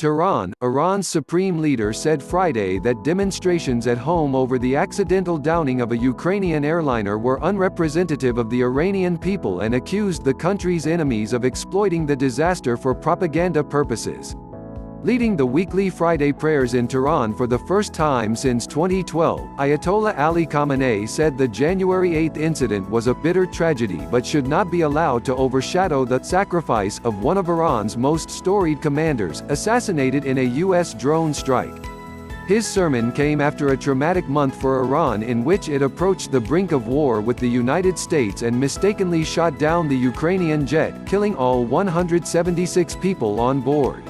Tehran, Iran's supreme leader said Friday that demonstrations at home over the accidental downing of a Ukrainian airliner were unrepresentative of the Iranian people and accused the country's enemies of exploiting the disaster for propaganda purposes. Leading the weekly Friday prayers in Tehran for the first time since 2012, Ayatollah Ali Khamenei said the January 8 incident was a bitter tragedy but should not be allowed to overshadow the sacrifice of one of Iran's most storied commanders, assassinated in a U.S. drone strike. His sermon came after a traumatic month for Iran in which it approached the brink of war with the United States and mistakenly shot down the Ukrainian jet, killing all 176 people on board.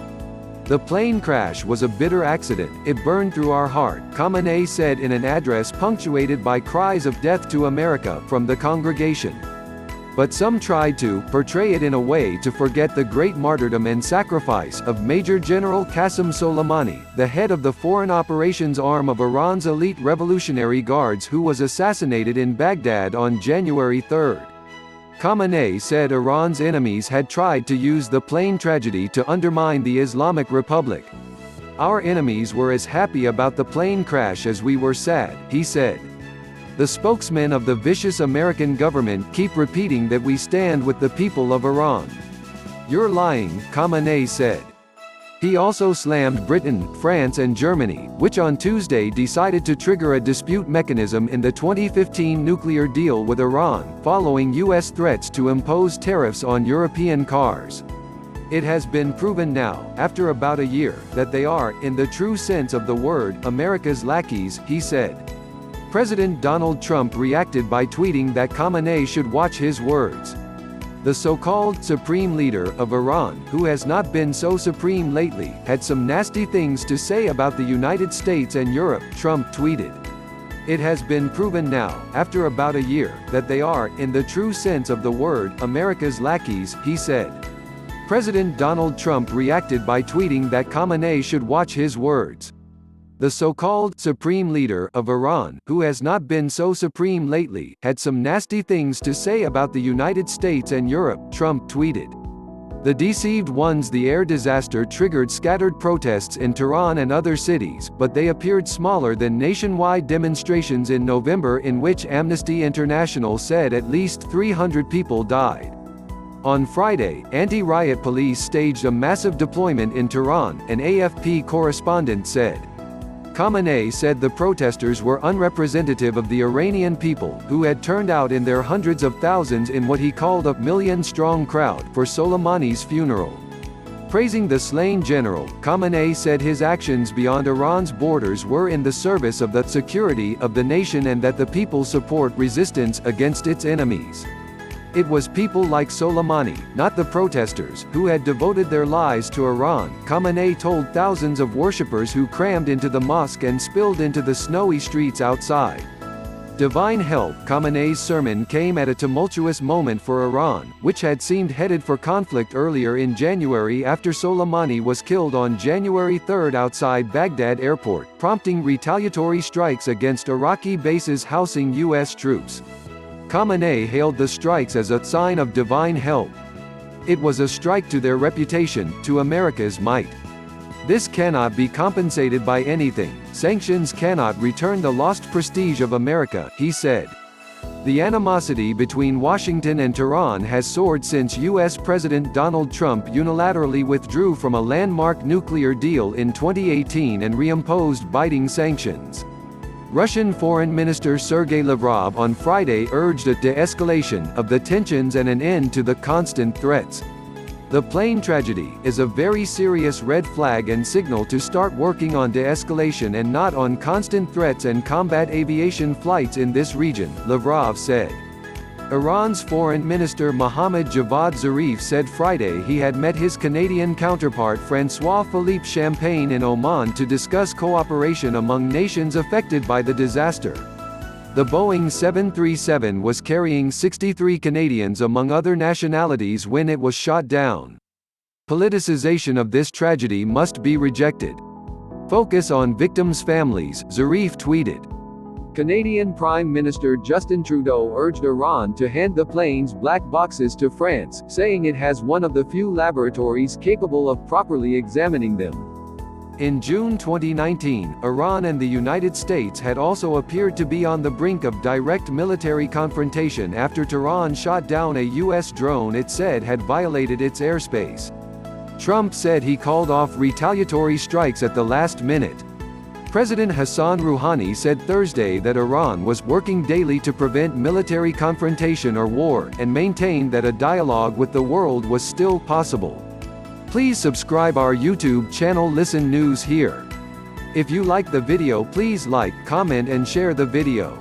The plane crash was a bitter accident, it burned through our heart, Khamenei said in an address punctuated by cries of death to America from the congregation. But some tried to portray it in a way to forget the great martyrdom and sacrifice of Major General Qasem Soleimani, the head of the foreign operations arm of Iran's elite Revolutionary Guards, who was assassinated in Baghdad on January 3. Khamenei said Iran's enemies had tried to use the plane tragedy to undermine the Islamic Republic. Our enemies were as happy about the plane crash as we were sad, he said. The spokesmen of the vicious American government keep repeating that we stand with the people of Iran. You're lying, Khamenei said. He also slammed Britain, France and Germany, which on Tuesday decided to trigger a dispute mechanism in the 2015 nuclear deal with Iran, following U.S. threats to impose tariffs on European cars. It has been proven now, after about a year, that they are, in the true sense of the word, America's lackeys, he said. President Donald Trump reacted by tweeting that Khamenei should watch his words. The so-called supreme leader of Iran, who has not been so supreme lately, had some nasty things to say about the United States and Europe, Trump tweeted. It has been proven now, after about a year, that they are, in the true sense of the word, America's lackeys, he said. President Donald Trump reacted by tweeting that Khamenei should watch his words. The so-called supreme leader of Iran, who has not been so supreme lately, had some nasty things to say about the United States and Europe, Trump tweeted. The deceived ones. The air disaster triggered scattered protests in Tehran and other cities, but they appeared smaller than nationwide demonstrations in November in which Amnesty International said at least 300 people died. On Friday, anti-riot police staged a massive deployment in Tehran, an AFP correspondent said. Khamenei said the protesters were unrepresentative of the Iranian people, who had turned out in their hundreds of thousands in what he called a million-strong crowd for Soleimani's funeral. Praising the slain general, Khamenei said his actions beyond Iran's borders were in the service of the security of the nation and that the people support resistance against its enemies. It was people like Soleimani, not the protesters, who had devoted their lives to Iran, Khamenei told thousands of worshippers who crammed into the mosque and spilled into the snowy streets outside. Divine help. Khamenei's sermon came at a tumultuous moment for Iran, which had seemed headed for conflict earlier in January after Soleimani was killed on January 3 outside Baghdad airport, prompting retaliatory strikes against Iraqi bases housing U.S. troops. Khamenei hailed the strikes as a sign of divine help. It was a strike to their reputation, to America's might. This cannot be compensated by anything. Sanctions cannot return the lost prestige of America, he said. The animosity between Washington and Tehran has soared since U.S. President Donald Trump unilaterally withdrew from a landmark nuclear deal in 2018 and reimposed biting sanctions. Russian Foreign Minister Sergei Lavrov on Friday urged a de-escalation of the tensions and an end to the constant threats. The plane tragedy is a very serious red flag and signal to start working on de-escalation and not on constant threats and combat aviation flights in this region, Lavrov said. Iran's Foreign Minister Mohammad Javad Zarif said Friday he had met his Canadian counterpart François-Philippe Champagne in Oman to discuss cooperation among nations affected by the disaster. The Boeing 737 was carrying 63 Canadians among other nationalities when it was shot down. Politicization of this tragedy must be rejected. Focus on victims' families, Zarif tweeted. Canadian Prime Minister Justin Trudeau urged Iran to hand the plane's black boxes to France, saying it has one of the few laboratories capable of properly examining them. In June 2019, Iran and the United States had also appeared to be on the brink of direct military confrontation after Tehran shot down a U.S. drone it said had violated its airspace. Trump said he called off retaliatory strikes at the last minute. President Hassan Rouhani said Thursday that Iran was working daily to prevent military confrontation or war, and maintained that a dialogue with the world was still possible. Please subscribe our YouTube channel Listen News here. If you like the video, please like, comment and share the video.